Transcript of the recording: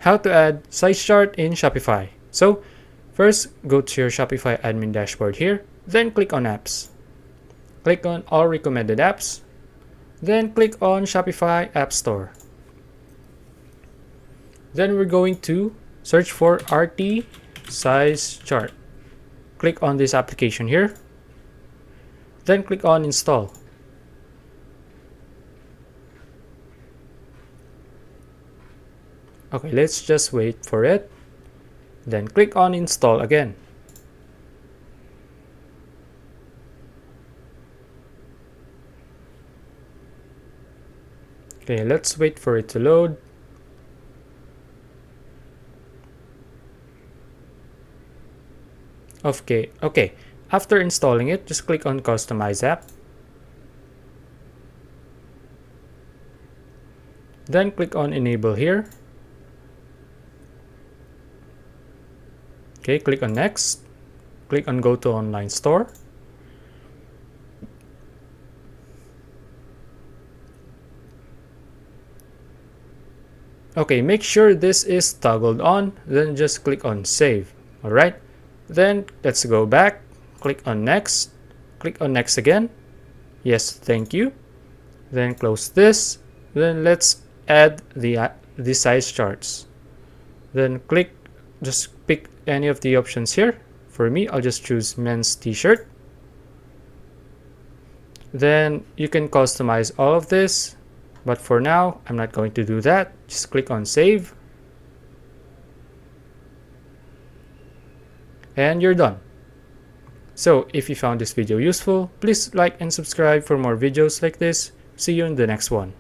How to add size chart in Shopify. So first, go to your Shopify admin dashboard here, then click on apps. Click on all recommended apps, then click on Shopify App Store. Then we're going to search for RT size chart. Click on this application here, then click on install. Okay, let's just wait for it. Then click on install again. Okay, let's wait for it to load. Okay. After installing it, just click on customize app. Then click on enable here. Okay, click on next. Click on go to online store. Okay, make sure this is toggled on, then just click on save. Alright, then let's go back, click on next again. Yes, thank you. Then close this. Then let's add the size charts. Then just pick any of the options here. For me, I'll just choose men's t-shirt. Then you can customize all of this, but for now, I'm not going to do that. Just click on save. And you're done. So if you found this video useful, please like and subscribe for more videos like this. See you in the next one.